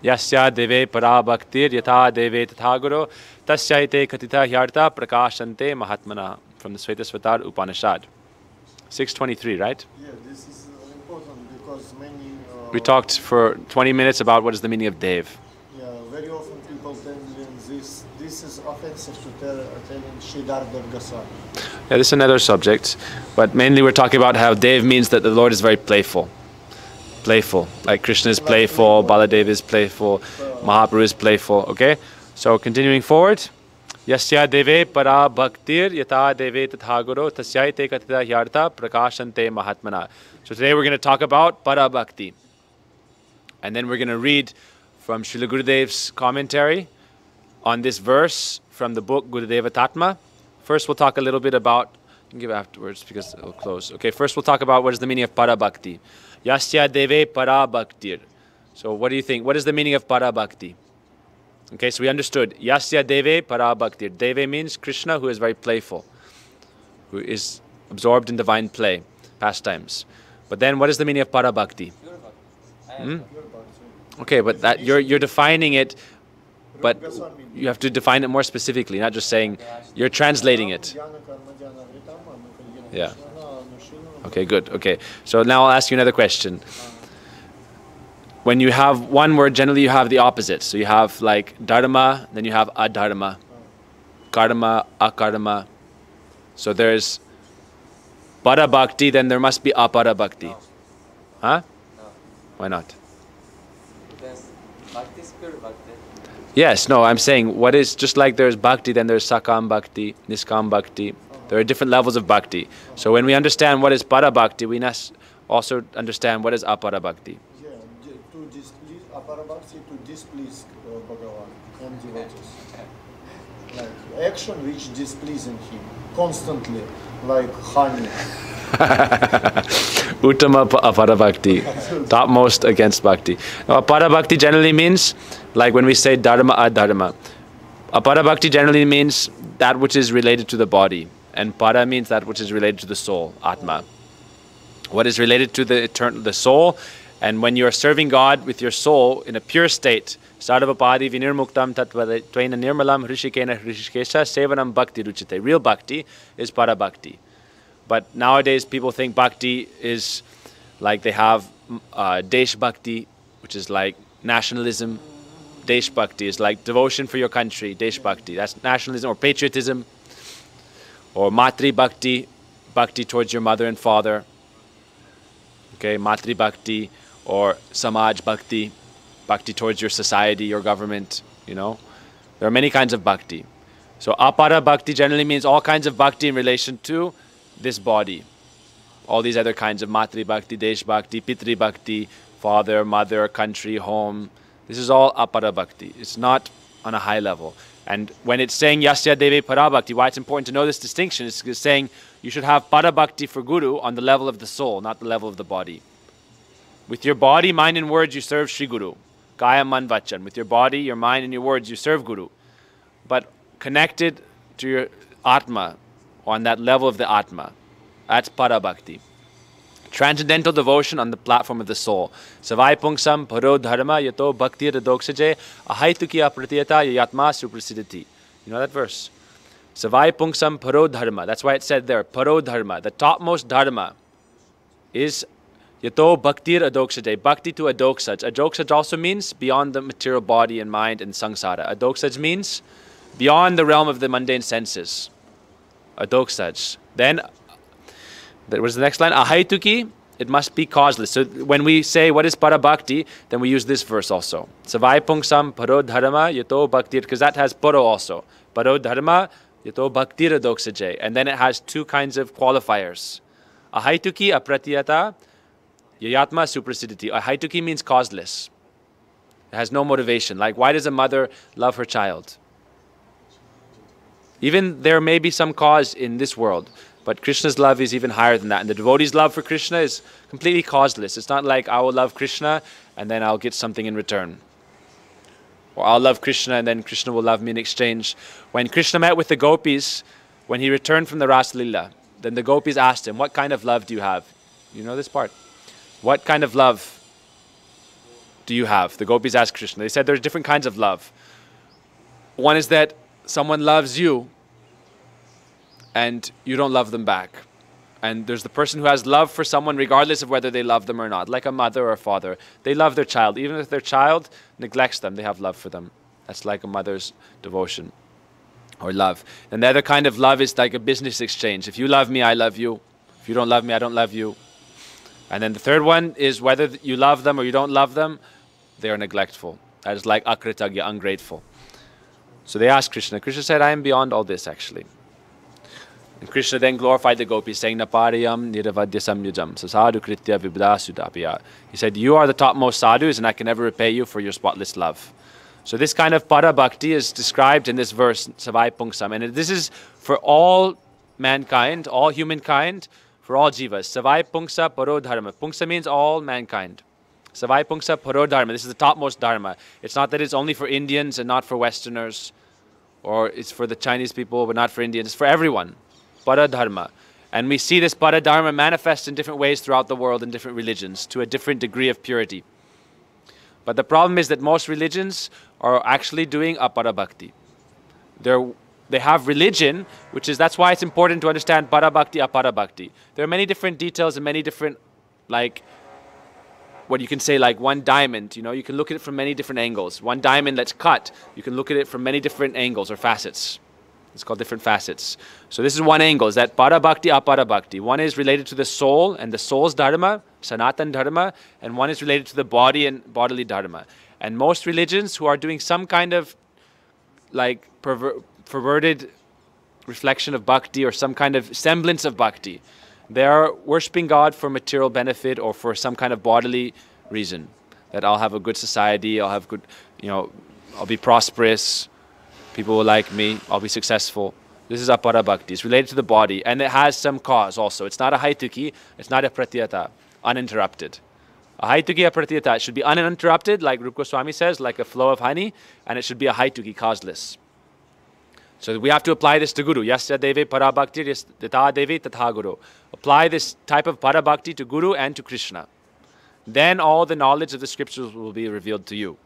Yasya deve para bhaktir yatha deve tatha guru tasyaite katita hyarta prakashante mahatmana. From the Svetasvatar Upanishad. 623, right? Yeah, this is important because many... we talked for 20 minutes about what is the meaning of Dev. Yeah, very often people tell this is offensive to telling Shidar Devgasa. Yeah, this is another subject, but mainly we're talking about how Dev means that the Lord is very playful. Playful, like Krishna is playful, Baladev is playful, Mahaprabhu is playful, okay? So continuing forward, Yasya deve para bhaktir yata deve tatha guru tasyaite katita hyarta prakashante mahatmana. So today we're going to talk about para bhakti. And then we're going to read from Srila Gurudev's commentary on this verse from the book Gurudeva Tatma. First we'll talk a little bit about, I can give it afterwards because it'll close. Okay, first we'll talk about what is the meaning of para bhakti. Yasya deve para bhaktir. So what do you think? What is the meaning of para bhakti? Okay, so we understood. Yasya deve para bhaktir. Deve means Krishna, who is very playful, who is absorbed in divine play, pastimes. But then what is the meaning of para bhakti? Okay, but that you're defining it, but you have to define it more specifically, not just saying you're translating it. Yeah. Okay, good. Okay. So now I'll ask you another question. When you have one word, generally you have the opposite. So you have like dharma, then you have adharma, karma, akarma. So there's para bhakti, then there must be apara bhakti. Huh? Why not? Because bhakti is pure bhakti. Yes, no, I'm saying what is, just like there's bhakti, then there's sakam bhakti, niskam bhakti. There are different levels of bhakti. So when we understand what is para bhakti, we must also understand what is apara bhakti. Yeah, to displease, apara bhakti to displease Bhagavan and devotees. Like action which displeasing him constantly, like honey. Uttama apara bhakti, topmost against bhakti. Now, apara bhakti generally means, like when we say dharma adharma, apara bhakti generally means that which is related to the body, and para means that which is related to the soul, atma. What is related to the soul, and when you are serving God with your soul in a pure state, sarvapadi vinirmuktam tattvaina nirmalam hrishikena hrishikesha sevanam bhakti ruchite. Real bhakti is para bhakti. But nowadays people think bhakti is like they have desh bhakti, which is like nationalism. Desh bhakti is like devotion for your country, desh bhakti. That's nationalism or patriotism. Or matri bhakti, bhakti towards your mother and father. Okay, matri bhakti, or samaj bhakti, bhakti towards your society, your government, you know. There are many kinds of bhakti. So apara bhakti generally means all kinds of bhakti in relation to this body. All these other kinds of matri bhakti, desh bhakti, pitri bhakti, father, mother, country, home. This is all apara bhakti. It's not on a high level. And when it's saying yasya deve para bhakti, why it's important to know this distinction is saying you should have para bhakti for guru on the level of the soul, not the level of the body. With your body, mind and words you serve Shri Guru. Kaya man vachan. With your body, your mind and your words you serve Guru. But connected to your Atma, on that level of the Atma, that's para bhakti. Transcendental devotion on the platform of the soul. Savai pungsam paro dharma yato bhakti radoksaje ahaitukiya pratiyata yatma suprasidati. You know that verse? Savai pungsam paro dharma. That's why it said there, paro dharma. The topmost dharma is yato bhakti adoksaje. Bhakti to adoksaj. Adoksaj also means beyond the material body and mind and samsara. Adoksaj means beyond the realm of the mundane senses. Adoksaj. Then that was the next line. Ahaituki, it must be causeless. So when we say what is para bhakti, then we use this verse also. Savai pungsam paro dharma yato bhakti, because that has paro also. Paro dharma yato bhakti radoksaje. And then it has two kinds of qualifiers. Ahaituki apratiyata yayatma suprasidati. Ahaituki means causeless. It has no motivation. Like, why does a mother love her child? Even there may be some cause in this world, but Krishna's love is even higher than that. And the devotee's love for Krishna is completely causeless. It's not like I will love Krishna and then I'll get something in return. Or I'll love Krishna and then Krishna will love me in exchange. When Krishna met with the gopis, when he returned from the Ras Lila, then the gopis asked him, what kind of love do you have? You know this part. What kind of love do you have? The gopis asked Krishna. They said there's different kinds of love. One is that someone loves you and you don't love them back. And there's the person who has love for someone regardless of whether they love them or not, like a mother or a father. They love their child. Even if their child neglects them, they have love for them. That's like a mother's devotion or love. And the other kind of love is like a business exchange. If you love me, I love you. If you don't love me, I don't love you. And then the third one is whether you love them or you don't love them, they are neglectful. That is like akritagya, ungrateful. So they asked Krishna. Krishna said, I am beyond all this actually. And Krishna then glorified the gopis, saying, Napariyam niravadya samyujam sasadu kritya vibdasudapya. He said, you are the topmost sadhus and I can never repay you for your spotless love. So this kind of para bhakti is described in this verse, Savai Pungsam. And this is for all mankind, all humankind, for all jivas. Savai Pungsa Paro Dharma. Pungsa means all mankind. Savai Pungsa Paro Dharma. This is the topmost dharma. It's not that it's only for Indians and not for Westerners, or it's for the Chinese people but not for Indians. It's for everyone. Para Dharma. And we see this Para Dharma manifest in different ways throughout the world in different religions to a different degree of purity. But the problem is that most religions are actually doing apara bhakti. They have religion, that's why it's important to understand para bhakti, apara bhakti. There are many different details and many different, like, what you can say, like one diamond, you can look at it from many different angles. One diamond that's cut, you can look at it from many different angles or facets. It's called different facets. So this is one angle, is that para bhakti, apara bhakti. One is related to the soul and the soul's dharma, sanatan dharma, and one is related to the body and bodily dharma. And most religions who are doing some kind of like perverted reflection of bhakti or some kind of semblance of bhakti, they are worshipping God for material benefit or for some kind of bodily reason. That I'll have a good society, I'll have good, I'll be prosperous, people will like me, I'll be successful. This is apara bhakti. It's related to the body and it has some cause also. It's not a haituki, it's not a pratyata, uninterrupted. A haituki, a pratyata, it should be uninterrupted, like Rupa Goswami says, like a flow of honey, and it should be a haituki, causeless. So we have to apply this to Guru. Yasya deve para bhakti, yata deve tatha guru. Apply this type of para bhakti to Guru and to Krishna. Then all the knowledge of the scriptures will be revealed to you.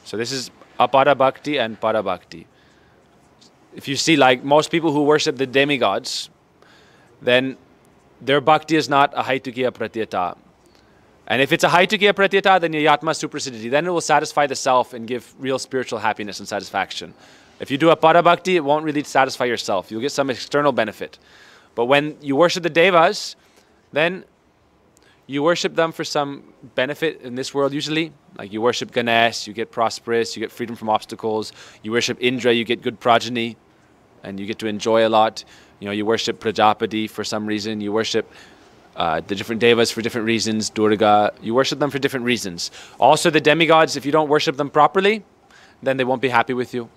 So this is apara bhakti and para bhakti. If you see, like most people who worship the demigods, then their bhakti is not a haitukiya pratyata. And if it's a haitukiya pratyata, then yatma suprasiddhiti. Then it will satisfy the self and give real spiritual happiness and satisfaction. If you do a para bhakti, it won't really satisfy yourself. You'll get some external benefit. But when you worship the devas, then you worship them for some benefit in this world usually. Like you worship Ganesh, you get prosperous, you get freedom from obstacles. You worship Indra, you get good progeny, and you get to enjoy a lot. You worship Prajapati for some reason. You worship the different devas for different reasons, Durga. You worship them for different reasons. Also the demigods, if you don't worship them properly, then they won't be happy with you.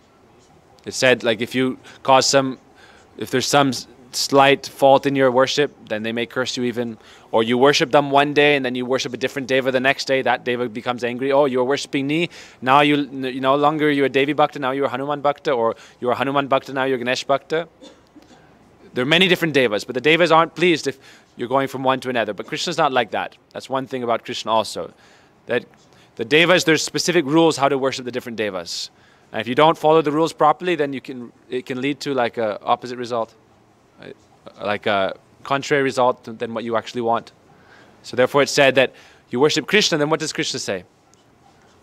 It's said, like, if there's some slight fault in your worship, then they may curse you even. Or you worship them one day and then you worship a different deva the next day, that deva becomes angry. Oh, you're worshipping me, now you no longer you're a Devi Bhakta, now you're a Hanuman Bhakta, or you're a Hanuman Bhakta, now you're Ganesh Bhakta. There are many different devas, but the devas aren't pleased if you're going from one to another. But Krishna's not like that. That's one thing about Krishna also. That the devas, there's specific rules how to worship the different devas. And if you don't follow the rules properly, then it can lead to like a opposite result, like a contrary result than what you actually want. So therefore it's said that you worship Krishna, then what does Krishna say?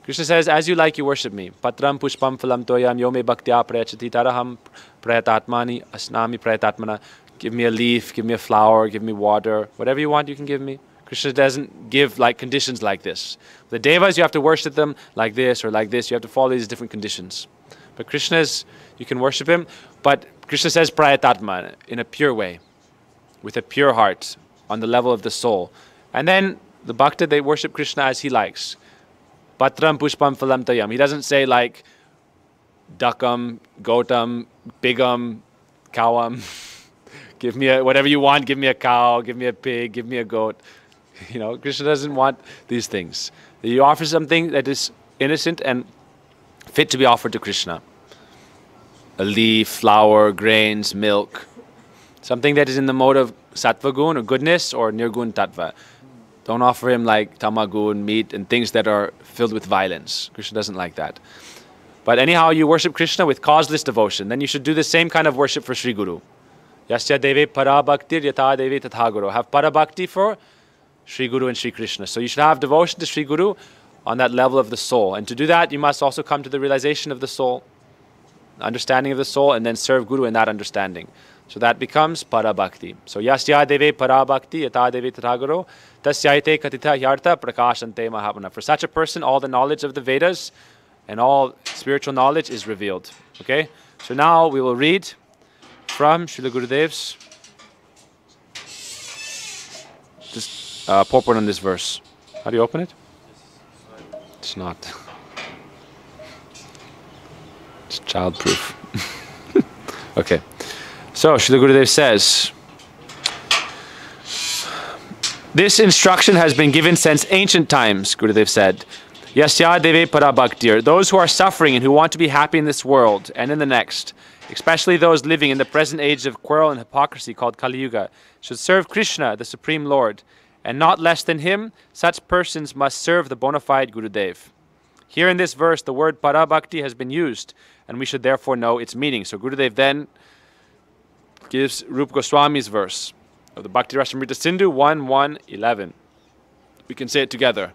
Krishna says, as you like, you worship me. Patram pushpam phalam toyam yome bhaktya prayachati taraham prayatatmani asnami prayatatmana. Give me a leaf, give me a flower, give me water, whatever you want you can give me. Krishna doesn't give like conditions like this. The devas, you have to worship them like this or like this. You have to follow these different conditions. But Krishna's, you can worship him. But Krishna says prayatatma, in a pure way, with a pure heart, on the level of the soul. And then the bhakta, they worship Krishna as he likes. Patram pushpam phalam tayam. He doesn't say like duckam, gotam, bigam, cowam. Give me whatever you want. Give me a cow, give me a pig, give me a goat. Krishna doesn't want these things. You offer something that is innocent and fit to be offered to Krishna. A leaf, flower, grains, milk. Something that is in the mode of sattva gun or goodness or nirgun tattva. Don't offer him like tamagun, meat, and things that are filled with violence. Krishna doesn't like that. But anyhow, you worship Krishna with causeless devotion. Then you should do the same kind of worship for Sri Guru. Yasya deve para bhaktir yata deve tatha guru. Have para bhakti for Sri Guru and Sri Krishna. So you should have devotion to Sri Guru on that level of the soul. And to do that, you must also come to the realization of the soul, understanding of the soul, and then serve Guru in that understanding. So that becomes para bhakti. So yasya deve para bhakti yata deve tatha guru tasyaite katitha yartha prakashante mahavana. For such a person, all the knowledge of the Vedas and all spiritual knowledge is revealed. Okay? So now we will read from Srila Gurudev's just purport on this verse. How do you open it? It's not. It's childproof. Okay. So Srila Gurudev says, this instruction has been given since ancient times, Gurudev said. Yasya deve para bhaktir. Those who are suffering and who want to be happy in this world and in the next, especially those living in the present age of quarrel and hypocrisy called Kali Yuga, should serve Krishna, the Supreme Lord, and not less than him. Such persons must serve the bona fide Gurudev. Here in this verse, the word para bhakti has been used, and we should therefore know its meaning. So Gurudev then gives Rupa Goswami's verse of the Bhakti Rasamrita Sindhu 1:1-11. We can say it together.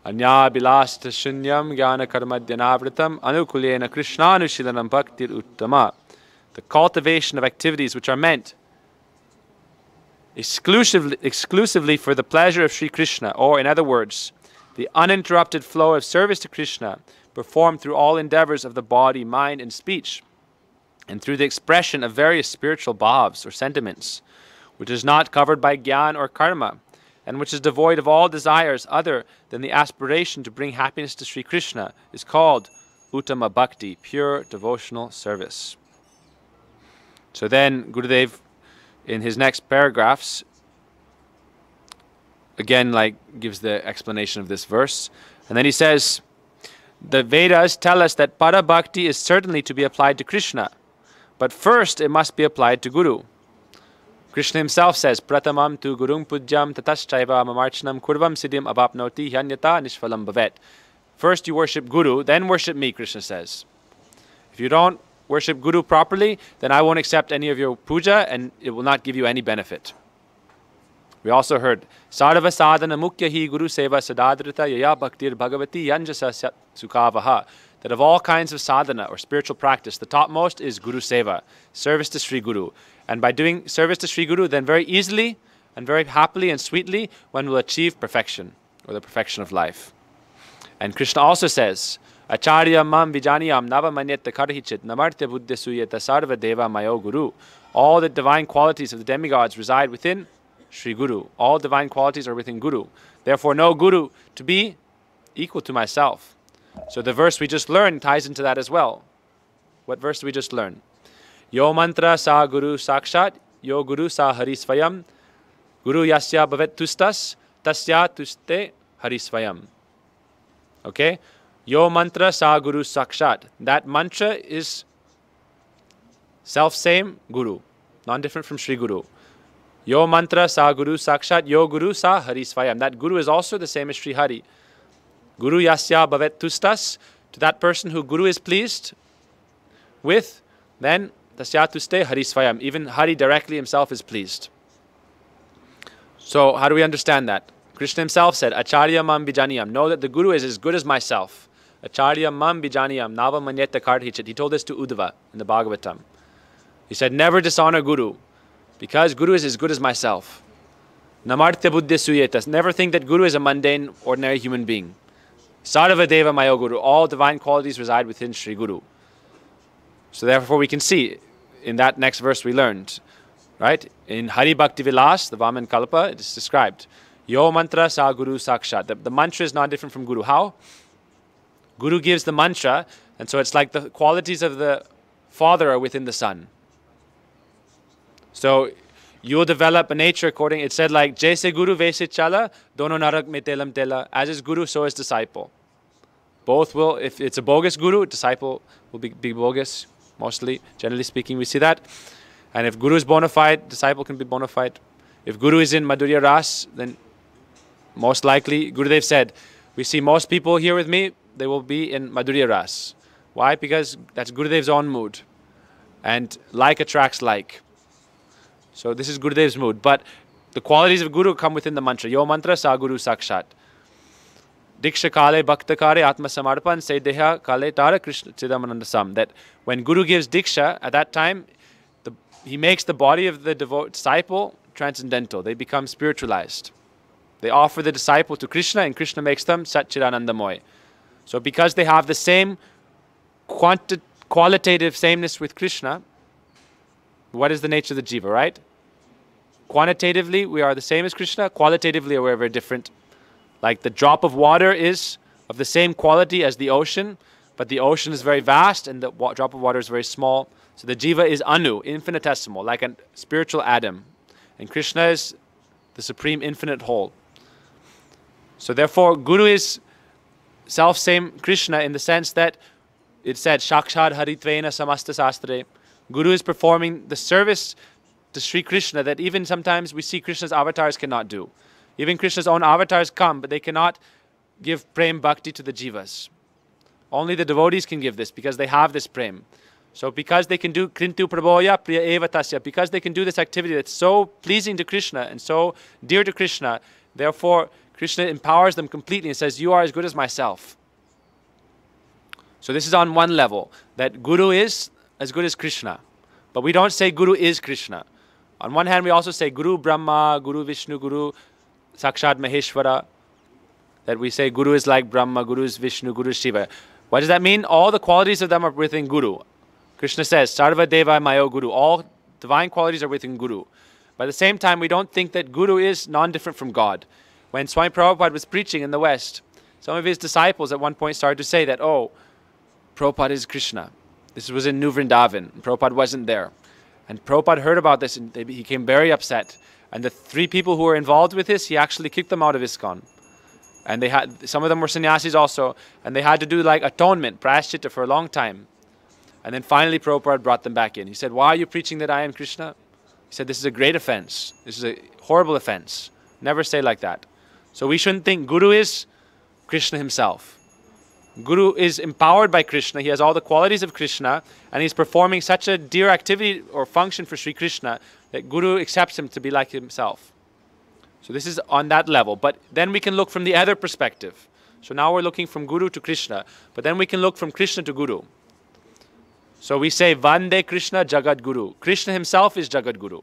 Anya bilasta shunyam jnana karma dhyanavritam anukulena krishnanushilanam bhaktir uttama. The cultivation of activities which are meant exclusively for the pleasure of Sri Krishna, or in other words, the uninterrupted flow of service to Krishna, performed through all endeavors of the body, mind, and speech, and through the expression of various spiritual bhavs or sentiments, which is not covered by jnana or karma, and which is devoid of all desires other than the aspiration to bring happiness to Sri Krishna, is called Uttama Bhakti, pure devotional service. So then Gurudev, in his next paragraphs, again gives the explanation of this verse. And then he says, the Vedas tell us that para bhakti is certainly to be applied to Krishna, but first it must be applied to Guru. Krishna himself says, Pratamam tu gurung pujyam tataschaiva mamarchanam kurvam siddhim abapnoti hyanyata nishphalam bhavet. First you worship Guru, then worship me, Krishna says. If you don't worship Guru properly, then I won't accept any of your puja and it will not give you any benefit. We also heard, Sarva sadhana mukya hi guru seva sadadrita yaya bhaktir bhagavati yanjasa sukavaha. That of all kinds of sadhana or spiritual practice, the topmost is Guru Seva, service to Sri Guru. And by doing service to Sri Guru, then very easily and very happily and sweetly, one will achieve perfection, or the perfection of life. And Krishna also says, Acharya mam vijaniyam nava manyetta karhichit namartya buddha suyeta sarva deva mayo guru. All the divine qualities of the demigods reside within Sri Guru. All divine qualities are within Guru. Therefore, no Guru to be equal to myself. So the verse we just learned ties into that as well. What verse did we just learn? Yo mantra sa guru sakshat, yo guru sa harisvayam, guru yasya bhavet tustas, tasya tuste harisvayam. Okay? Yo mantra sa guru sakshat. That mantra is self-same Guru, non-different from Sri Guru. Yo mantra sa guru sakshat, yo guru sa harisvayam. That Guru is also the same as Sri Hari. Guru yasya bhavet tustas, to that person who Guru is pleased with, then tasya tuste harisvayam. Even Hari directly himself is pleased. So how do we understand that? Krishna himself said, Acharya mam bijaniyam. Know that the Guru is as good as myself. Acharya mam bijaniyam nava manyetta kardhichit. He told this to Uddhava in the Bhagavatam. He said, never dishonor Guru, because Guru is as good as myself. Namartya buddhi suyetas. Never think that Guru is a mundane, ordinary human being. Sarva deva mayo guru. All divine qualities reside within Sri Guru. So therefore we can see in that next verse we learned, right? In Hari Bhakti Vilas, the Vaman Kalpa, it is described. Yo mantra sa guru sakshat. The mantra is not different from Guru. How? Guru gives the mantra, and so it's like the qualities of the father are within the son. So you'll develop a nature according, it said like, Jaise Guru Vaise Chala, Dono Narak Me Telam Tela. As is Guru, so is disciple. Both will, if it's a bogus Guru, disciple will be bogus, mostly, generally speaking, we see that. And if Guru is bona fide, disciple can be bona fide. If Guru is in Madhurya Ras, then most likely, Gurudev said, we see most people here with me, they will be in Madhurya Ras. Why? Because that's Gurudev's own mood. And like attracts like. So this is Gurudev's mood. But the qualities of Guru come within the mantra. Yo mantra sa Guru sakshat. Diksha kale bhakta kare atma samarpan sedeha kale tara Krishna chidamananda sam. That when Guru gives Diksha, at that time, he makes the body of the disciple transcendental. They become spiritualized. They offer the disciple to Krishna, and Krishna makes them Satchidanandamoy. So because they have the same qualitative sameness with Krishna, what is the nature of the jiva, right? Quantitatively, we are the same as Krishna. Qualitatively, we are very different. Like the drop of water is of the same quality as the ocean, but the ocean is very vast and the drop of water is very small. So the jiva is anu, infinitesimal, like a spiritual atom. And Krishna is the supreme infinite whole. So therefore, Guru is self-same Krishna in the sense that it said, Shakshad Haritvena Samasta Sastre. Guru is performing the service to Sri Krishna that even sometimes we see Krishna's avatars cannot do. Even Krishna's own avatars come, but they cannot give prem bhakti to the jivas. Only the devotees can give this because they have this prem. So because they can do Krintu Prabhoya Priya Eva Tasya, because they can do this activity that's so pleasing to Krishna and so dear to Krishna, therefore Krishna empowers them completely and says, you are as good as myself. So this is on one level, that Guru is as good as Krishna. But we don't say Guru is Krishna. On one hand, we also say Guru Brahma, Guru Vishnu, Guru Sakshat Maheshwara. That we say Guru is like Brahma, Guru is Vishnu, Guru is Shiva. What does that mean? All the qualities of them are within Guru. Krishna says, Sarva Deva Mayo Guru. All divine qualities are within Guru. But at the same time, we don't think that Guru is non-different from God. When Swami Prabhupada was preaching in the West, some of his disciples at one point started to say that, oh, Prabhupada is Krishna. This was in New Vrindavan. Prabhupada wasn't there. And Prabhupada heard about this and he became very upset. And the 3 people who were involved with this, he actually kicked them out of ISKCON. And they had, some of them were sannyasis also, and they had to do like atonement, prayaschitta for a long time. And then finally Prabhupada brought them back in. He said, why are you preaching that I am Krishna? He said, this is a great offense. This is a horrible offense. Never say like that. So we shouldn't think Guru is Krishna himself. Guru is empowered by Krishna. He has all the qualities of Krishna, and he's performing such a dear activity or function for Sri Krishna that Guru accepts him to be like himself. So this is on that level. But then we can look from the other perspective. So now we're looking from Guru to Krishna. But then we can look from Krishna to Guru. So we say, Vande Krishna Jagat Guru. Krishna himself is Jagat Guru.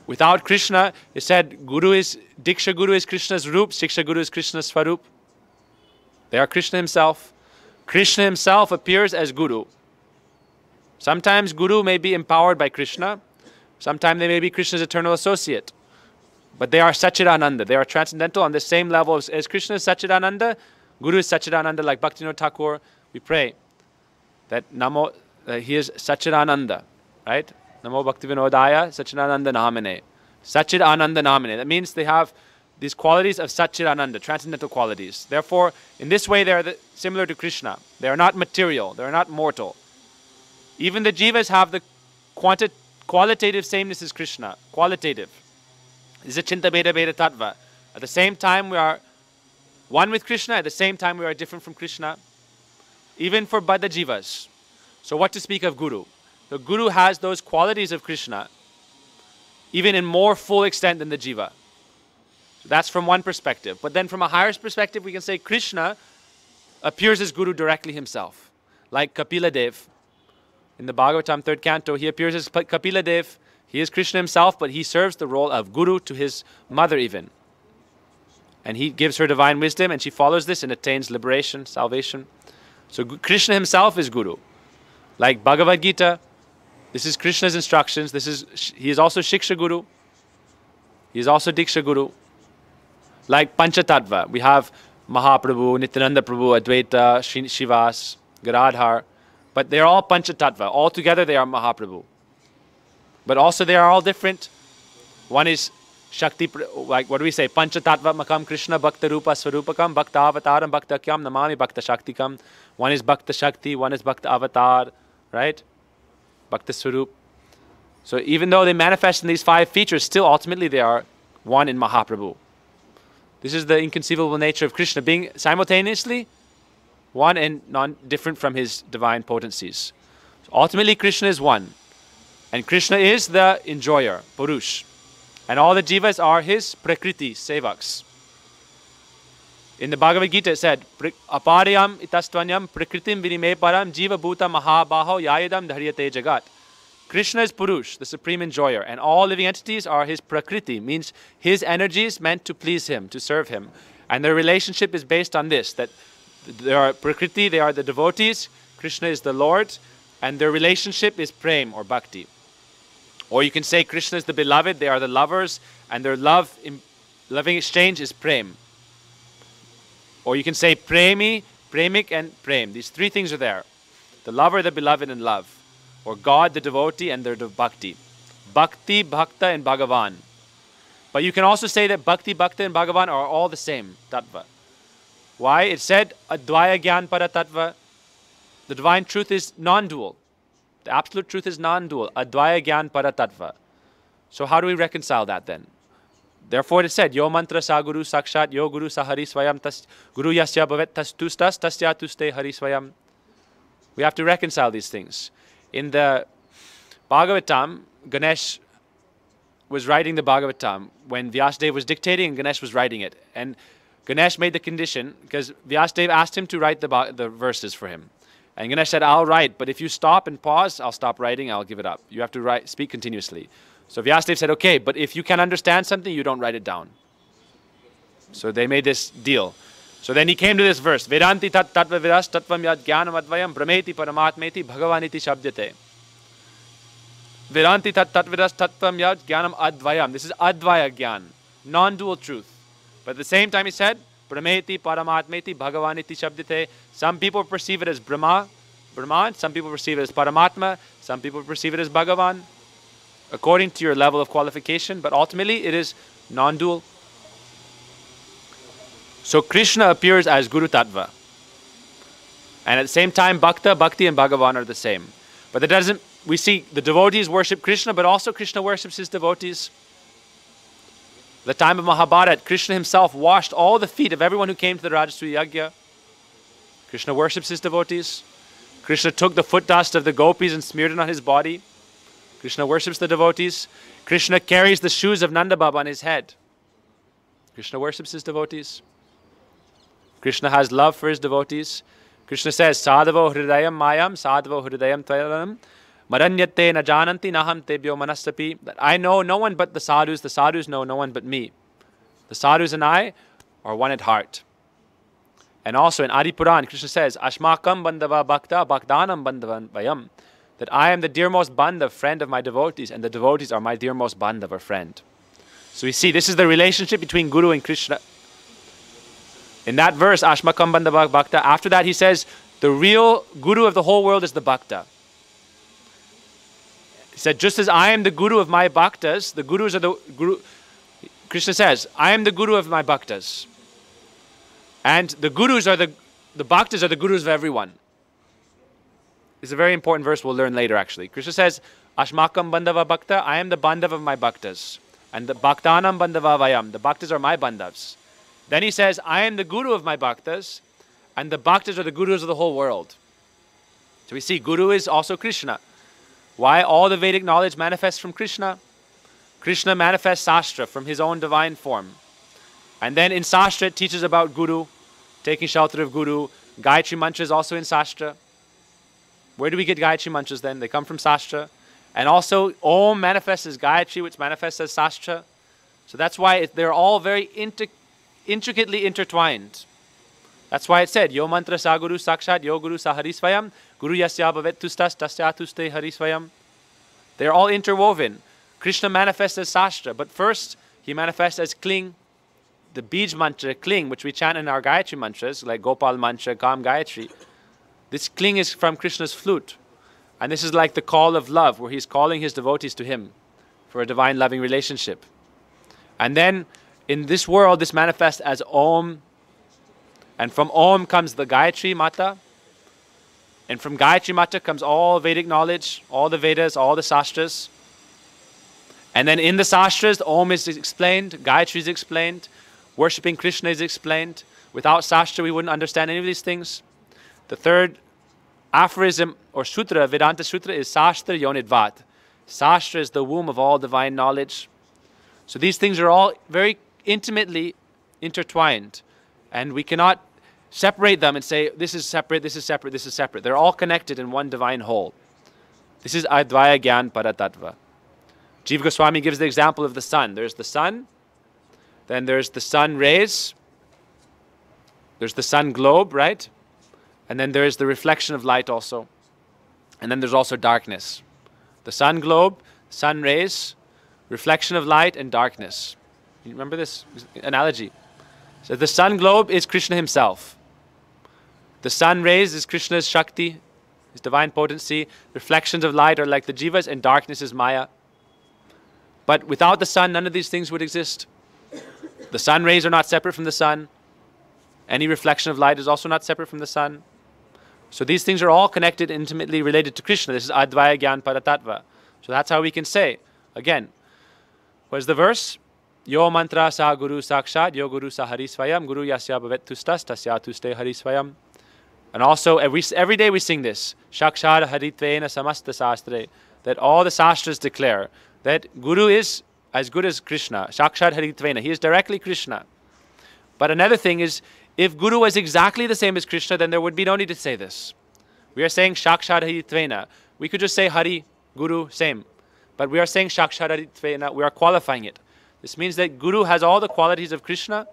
Without Krishna, it said, Diksha Guru is Krishna's Roop, Shiksha Guru is Krishna's Swarup. They are Krishna himself. Krishna himself appears as Guru. Sometimes Guru may be empowered by Krishna. Sometimes they may be Krishna's eternal associate. But they are Satchidananda. They are transcendental on the same level as Krishna is Satchidananda. Guru is Satchidananda, like Bhaktivinoda Thakur. We pray that he is Satchidananda, right? Namo Bhaktivinodaya Satchidananda Namane. Satchidananda Namane. That means they have these qualities of Satchidananda, transcendental qualities. Therefore, in this way, they are similar to Krishna. They are not material. They are not mortal. Even the jivas have the qualitative sameness as Krishna. Qualitative. This is a Chinta Bheda Bheda Tattva. At the same time, we are one with Krishna. At the same time, we are different from Krishna. Even for Bada Jivas. So what to speak of Guru? The Guru has those qualities of Krishna, even in more full extent than the Jiva. So that's from one perspective. But then from a higher perspective, we can say Krishna appears as Guru directly himself. Like Kapila Dev. In the Bhagavatam 3rd canto, he appears as Kapila Dev. He is Krishna himself, but he serves the role of Guru to his mother even. And he gives her divine wisdom, and she follows this and attains liberation, salvation. So Krishna himself is Guru. Like Bhagavad Gita, this is Krishna's instructions. He is also Shiksha Guru. He is also Diksha Guru. Like Panchatattva, we have Mahaprabhu, Nityananda Prabhu, Advaita, Shivas, Garadhar. But they are all Panchatattva. All together they are Mahaprabhu. But also they are all different. One is Shakti, like what do we say? Panchatattva Makam Krishna Bhakta Rupa Swarupakam Bhakta Avataram Bhakta Kyam Namami Bhakta Shaktikam. One is Bhakta Shakti, one is Bhakta Avatar, right? Bhakta Swarup. So even though they manifest in these 5 features, still ultimately they are one in Mahaprabhu. This is the inconceivable nature of Krishna, being simultaneously one and different from his divine potencies. So ultimately, Krishna is one. And Krishna is the enjoyer, Purush. And all the jivas are his prakriti, sevaks. In the Bhagavad Gita it said, Aparayam itastvanyam prakritim vinime param jiva bhuta mahabaho yayadam dharyate jagat. Krishna is Purush, the supreme enjoyer, and all living entities are his prakriti, means his energies meant to please him, to serve him. And their relationship is based on this, that they are prakriti, they are the devotees, Krishna is the Lord, and their relationship is prem or bhakti. Or you can say Krishna is the beloved, they are the lovers, and their loving exchange is prem. Or you can say premi, premik, and prem. These three things are there. The lover, the beloved, and love. Or God, the devotee, and their bhakti. Bhakti, bhakta, and bhagavan. But you can also say that bhakti, bhakta, and bhagavan are all the same tattva. Why? It said advaya gyan para tattva. The divine truth is non-dual. The absolute truth is non-dual. Advaya gyan para tattva. So how do we reconcile that then? Therefore it said, Yo mantra sa guru sakshat, yo guru sa hari swayam, guru yasya bhavet tustas tasya tuste hari swayam. We have to reconcile these things. In the Bhagavatam, Ganesh was writing the Bhagavatam when Vyasadeva was dictating and Ganesh was writing it. And Ganesh made the condition, because Vyasadeva asked him to write the verses for him. And Ganesh said, I'll write, but if you stop and pause, I'll stop writing, I'll give it up. You have to speak continuously. So Vyasadeva said, okay, but if you can understand something, you don't write it down. So they made this deal. So then he came to this verse, Vedanti tat tattva vidas tattvam yad jnanam advayam brahmeti paramatmeti bhagavaniti shabdyate. Vedanti tat tattva vidas tattvam yad jnanam advayam. This is advaya gyan, non-dual truth. But at the same time he said, brahmeti paramatmeti bhagavaniti shabdyate. Some people perceive it as Brahman, some people perceive it as Paramatma, some people perceive it as Bhagavan, according to your level of qualification, but ultimately it is non-dual. So Krishna appears as Guru Tattva. And at the same time, Bhakta, Bhakti, and Bhagavan are the same. But that doesn't, we see the devotees worship Krishna, but also Krishna worships his devotees. The time of Mahabharata, Krishna himself washed all the feet of everyone who came to the Rajasuya Yagya. Krishna worships his devotees. Krishna took the foot dust of the gopis and smeared it on his body. Krishna worships the devotees. Krishna carries the shoes of Nanda Baba on his head. Krishna worships his devotees. Krishna has love for his devotees. Krishna says, Sadhavo hridayam mayam, sadhavo hridayam tvayalam, maranyate na jananti naham tebyo manasapi. That I know no one but the sadhus know no one but me. The sadhus and I are one at heart. And also in Adi Puran, Krishna says, Ashmakam bandava bhakta bhaktanam bandavan vayam. That I am the dearmost bandhav, friend of my devotees, and the devotees are my dearmost bandhav, or friend. So we see this is the relationship between Guru and Krishna. In that verse, Ashmakam bandava bhakta, after that he says, the real Guru of the whole world is the bhakta. He said, just as I am the Guru of my bhaktas, the Gurus are the Guru. Krishna says, I am the Guru of my bhaktas. And the Gurus are the bhaktas are the Gurus of everyone. It's a very important verse we'll learn later actually. Krishna says, Ashmakam bandava bhakta, I am the bandhav of my bhaktas. And the bhaktanam bandava vayam, the bhaktas are my bandhavs. Then he says, I am the Guru of my bhaktas, and the bhaktas are the Gurus of the whole world. So we see Guru is also Krishna. Why? All the Vedic knowledge manifests from Krishna. Krishna manifests Sastra from his own divine form. And then in Sastra it teaches about Guru, taking shelter of Guru. Gayatri Mantra is also in Sastra. Where do we get Gayatri Mantras then? They come from Sastra. And also Om manifests as Gayatri, which manifests as Sastra. So that's why they're all very intricately intertwined. That's why it said, Yo mantra sa guru sakshat, yo guru sa harisvayam, guru yasya bhavet tustas tasya tuste harisvayam. They're all interwoven. Krishna manifests as Sastra, but first he manifests as Kling. The Bij mantra, Kling, which we chant in our Gayatri mantras, like Gopal mantra, Kam Gayatri. This Kling is from Krishna's flute. And this is like the call of love, where he's calling his devotees to him for a divine loving relationship. And then in this world, this manifests as Om. And from Om comes the Gayatri Mata. And from Gayatri Mata comes all Vedic knowledge, all the Vedas, all the Sastras. And then in the Sastras, Om is explained, Gayatri is explained, worshipping Krishna is explained. Without Sastra, we wouldn't understand any of these things. The third aphorism or sutra, Vedanta Sutra, is Sastra Yonidvat. Sastra is the womb of all divine knowledge. So these things are all very intimately intertwined. And we cannot separate them and say, this is separate, this is separate, this is separate. They're all connected in one divine whole. This is Advaya Gyan Paratattva. Jiva Goswami gives the example of the sun. There's the sun, then there's the sun rays, there's the sun globe, right? And then there's the reflection of light also. And then there's also darkness. The sun globe, sun rays, reflection of light, and darkness. You remember this analogy? So the sun globe is Krishna himself. The sun rays is Krishna's Shakti, his divine potency. Reflections of light are like the jivas, and darkness is Maya. But without the sun, none of these things would exist. The sun rays are not separate from the sun. Any reflection of light is also not separate from the sun. So these things are all connected, intimately related to Krishna. This is Advaya Gyan Paratattva. So that's how we can say, again, what is the verse? Yo mantra sa guru sakshat, yo guru sa hari swayam, guru yasya bhavet tustas, tasya tuste hari swayam. And also, every day we sing this, Shakshar haritvena samasta sastre, that all the sastras declare that Guru is as good as Krishna. Shakshar haritvena, he is directly Krishna. But another thing is, if Guru was exactly the same as Krishna, then there would be no need to say this. We are saying Shakshar haritvena. We could just say Hari, Guru, same. But we are saying Shakshar haritvena, we are qualifying it. This means that Guru has all the qualities of Krishna,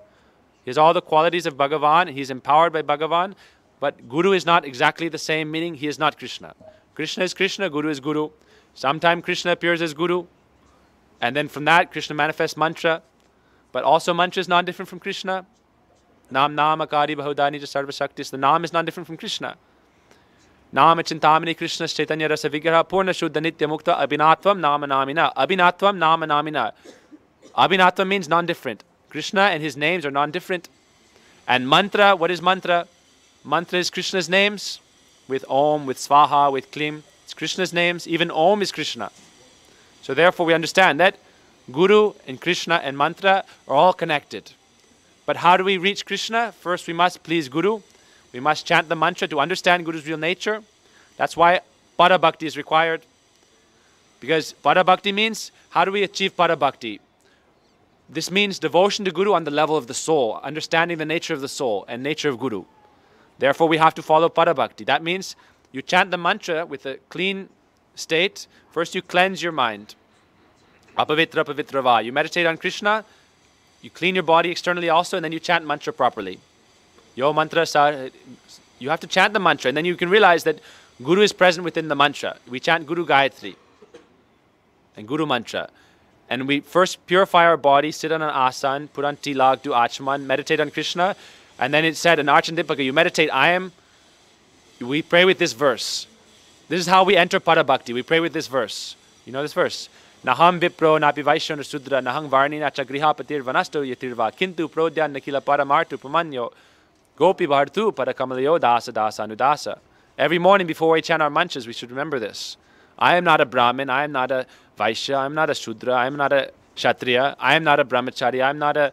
he has all the qualities of Bhagavan, he is empowered by Bhagavan, but Guru is not exactly the same, meaning he is not Krishna. Krishna is Krishna, Guru is Guru. Sometimes Krishna appears as Guru, and then from that Krishna manifests mantra, but also mantra is not different from Krishna. Nam Akari Bahudani Sarva Shaktis, the Nam is not different from Krishna. Nama Chintamani Krishna Chaitanya Rasa Vigraha Purna Shuddha Nitya Mukta Abhinatvam Nama Namina. Abhinatvam Nama Namina. Abhinatvam means non-different. Krishna and his names are non-different. And mantra, what is mantra? Mantra is Krishna's names, with Om, with Swaha, with Klim. It's Krishna's names. Even Om is Krishna. So therefore we understand that Guru and Krishna and mantra are all connected. But how do we reach Krishna? First we must please Guru. We must chant the mantra to understand Guru's real nature. That's why Para Bhakti is required. Because Para Bhakti means, how do we achieve Para Bhakti? This means devotion to Guru on the level of the soul, understanding the nature of the soul and nature of Guru. Therefore, we have to follow Para Bhakti. That means you chant the mantra with a clean state. First, you cleanse your mind. Apavitra pavitrava. You meditate on Krishna. You clean your body externally also, and then you chant mantra properly. Yo mantra sa. You have to chant the mantra, and then you can realize that Guru is present within the mantra. We chant Guru Gayatri and Guru mantra. And we first purify our body, sit on an asan, put on tilak, do achman, meditate on Krishna. And then it said in Archan Dipaka, you meditate, we pray with this verse. This is how we enter Para Bhakti. We pray with this verse. You know this verse? Naham vipro napi vaishya sudra nahang varni nacha griha patir vanasto yatirva kintu prodyan nakila paramartu pramanyo gopi bhartu parakamalayo dasa dasa anudasa. Every morning before we chant our mantras, we should remember this. I am not a Brahmin, I am not a Vaishya, I am not a Shudra, I am not a Kshatriya, I am not a Brahmachari, I am not a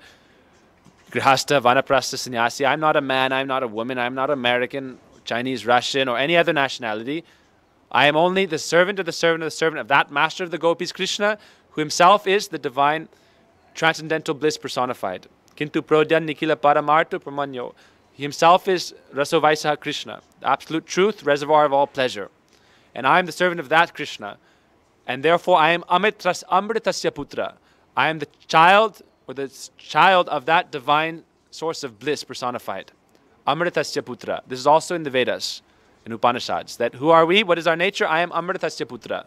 Grihasta, Vanaprastha, Sannyasi, I am not a man, I am not a woman, I am not American, Chinese, Russian, or any other nationality. I am only the servant of the servant of the servant of that master of the gopis, Krishna, who himself is the divine transcendental bliss personified. Kintu prodyan nikila paramartu pramanyo. He himself is Rasovaisaha Krishna, the absolute truth, reservoir of all pleasure. And I am the servant of that Krishna. And therefore I am Amritasya Putra. I am the child, or the child of that divine source of bliss personified. Amritasya Putra. This is also in the Vedas, in Upanishads. That who are we? What is our nature? I am Amritasya Putra.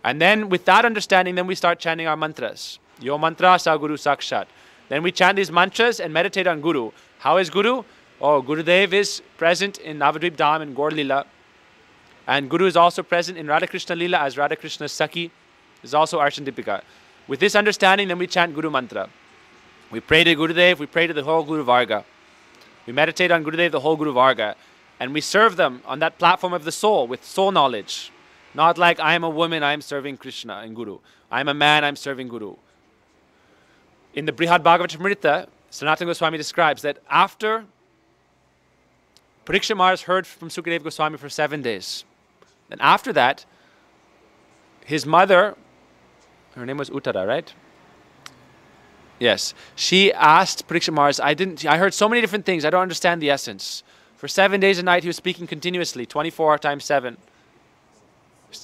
And then with that understanding, then we start chanting our mantras. Yo mantra sa guru sakshat. Then we chant these mantras and meditate on Guru. How is Guru? Oh, Gurudev is present in Navadvip Dham and Gaur Lila. And Guru is also present in Radha Krishna Lila as Radha Krishna's Sakhi. Is also Archan Dipika. With this understanding, then we chant Guru Mantra. We pray to Gurudev, we pray to the whole Guru Varga. We meditate on Gurudev, the whole Guru Varga. And we serve them on that platform of the soul with soul knowledge. Not like I am a woman, I am serving Krishna and Guru. I am a man, I am serving Guru. In the Brihad Bhagavatamrita, Sanatana Goswami describes that after Parikshit Maharaj heard from Sukadeva Goswami for 7 days, then after that, his mother, her name was Uttara, right? Yes. She asked Parikshit Maharaj, I heard so many different things, I don't understand the essence. For 7 days a night he was speaking continuously, 24 times 7.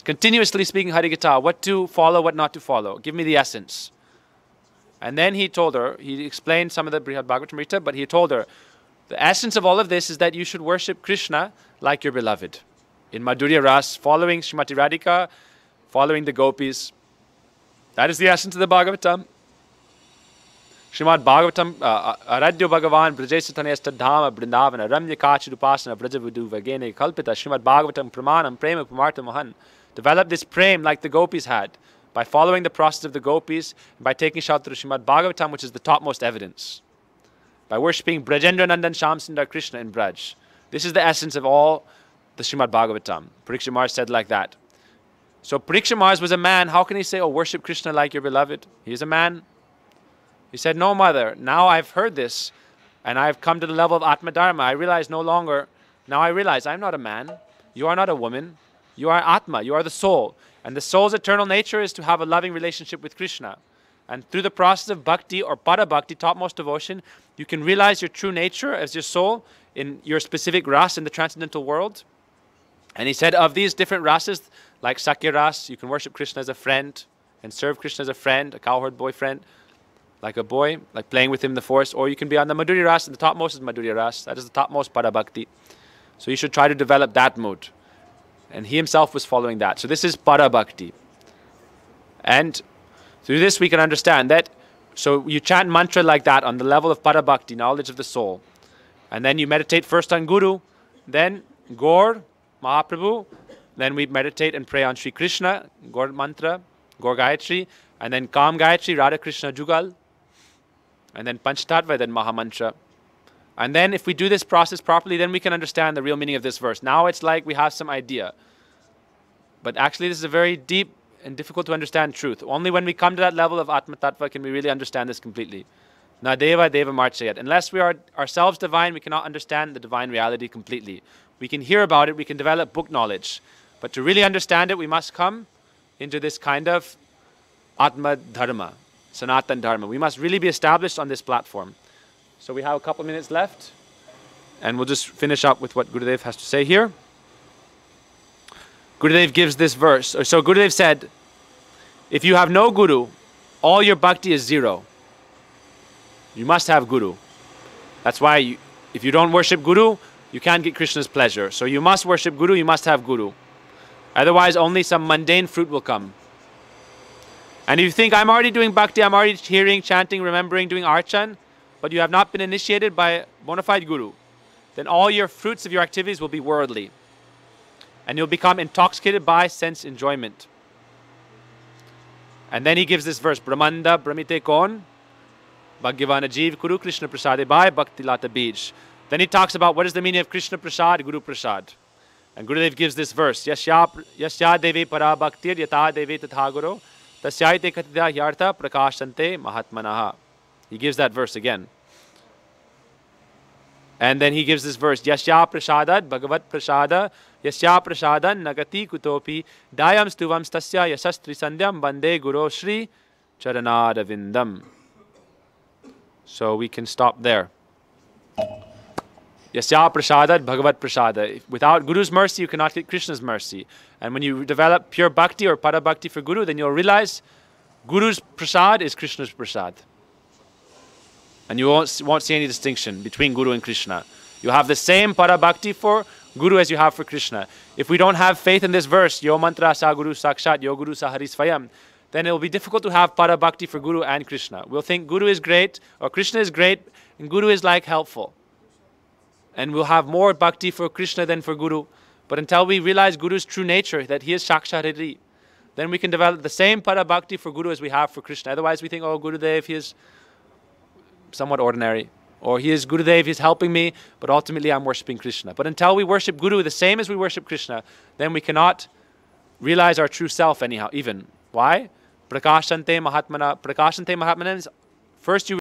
Continuously speaking Harikatha, what to follow, what not to follow. Give me the essence. And then he told her, he explained some of the Brihad Bhagavatamrita, but he told her, the essence of all of this is that you should worship Krishna like your beloved. In Madhurya Ras, following Srimati Radhika, following the gopis. That is the essence of the Bhagavatam. Srimad Bhagavatam, Aradhya Bhagavan, Brajesatanyasta Dhama, Brindavana, Ramya Kachidupasana, Brajavudu Vagene, Kalpita, Srimad Bhagavatam, Pramanam, Prema, Pumartha Mahan. Develop this prem like the gopis had, by following the process of the gopis, and by taking shelter of Srimad Bhagavatam, which is the topmost evidence. By worshipping Brajendra Nandan Shamsundar Krishna in Braj. This is the essence of all the Srimad Bhagavatam. Parikshit Maharaj said like that. So Parikshit Maharaj was a man. How can he say, oh, worship Krishna like your beloved? He is a man. He said, no, mother, now I've heard this, and I've come to the level of Atma Dharma. I realize no longer, now I realize I'm not a man. You are not a woman. You are Atma. You are the soul. And the soul's eternal nature is to have a loving relationship with Krishna. And through the process of bhakti or para bhakti, topmost devotion, you can realize your true nature as your soul in your specific ras in the transcendental world. And he said of these different rases, like Sakya ras, you can worship Krishna as a friend and serve Krishna as a friend, a cowherd boyfriend, like a boy, like playing with him in the forest. Or you can be on the Madhurya ras, and the topmost is Madhurya ras. That is the topmost para bhakti. So you should try to develop that mood. And he himself was following that. So this is para bhakti. And through this we can understand that, so you chant mantra like that on the level of para bhakti, knowledge of the soul. And then you meditate first on Guru, then Gaur, Mahaprabhu, then we meditate and pray on Sri Krishna, Gaur mantra, Gaur Gayatri, and then Kam Gayatri, Radha Krishna Jugal, and then Panchatattva, then Mahamantra. And then if we do this process properly, then we can understand the real meaning of this verse. Now it's like we have some idea. But actually this is a very deep and difficult to understand truth. Only when we come to that level of Atma Tattva can we really understand this completely. Na deva deva marchayat. Unless we are ourselves divine, we cannot understand the divine reality completely. We can hear about it, we can develop book knowledge. But to really understand it, we must come into this kind of Atma Dharma, Sanatan Dharma. We must really be established on this platform. So we have a couple minutes left, and we'll just finish up with what Gurudev has to say here. Gurudev gives this verse. So Gurudev said, if you have no Guru, all your bhakti is zero. You must have Guru. That's why if you don't worship Guru, you can't get Krishna's pleasure. So you must worship Guru, you must have Guru. Otherwise, only some mundane fruit will come. And if you think, I'm already doing bhakti, I'm already hearing, chanting, remembering, doing archan, but you have not been initiated by a bona fide Guru, then all your fruits of your activities will be worldly. And you'll become intoxicated by sense enjoyment. And then he gives this verse, Brahmanda Brahmite Kon, Bhagavana Jeev Kuru Krishna Prasade Bhai Bhakti Lata Bij. Then he talks about what is the meaning of Krishna Prasad, Guru Prasad. And Gurudev gives this verse, Yasya Devi Para Bhaktir Yata Devi Tathaguru Tasyaite Katida Yartha Prakashante Mahatmanaha. He gives that verse again. And then he gives this verse, Yasya Prasadad Bhagavat Prasada Yasya Prasadan Nagati Kutopi Dayam Stuvam Stasya Yasastri Sandhyam Bande Guru Shri Charanadavindam. So we can stop there. Yasya Prasadat Bhagavat Prasada. Without Guru's mercy, you cannot get Krishna's mercy. And when you develop pure bhakti or para bhakti for Guru, then you'll realize Guru's prasad is Krishna's prasad. And you won't see any distinction between Guru and Krishna. You have the same para bhakti for Guru as you have for Krishna. If we don't have faith in this verse, Yo mantra sa Guru sakshat, Yo Guru sa harisvayam, then it will be difficult to have para bhakti for Guru and Krishna. We'll think Guru is great, or Krishna is great, and Guru is like helpful. And we'll have more bhakti for Krishna than for Guru. But until we realize Guru's true nature, that he is Sakshat Hari, then we can develop the same para bhakti for Guru as we have for Krishna. Otherwise we think, oh, Gurudev, he is somewhat ordinary. Or he is Gurudev, he's helping me, but ultimately I'm worshipping Krishna. But until we worship Guru the same as we worship Krishna, then we cannot realize our true self anyhow, even. Why? Prakashante Mahatmana. Prakashante Mahatmana is first you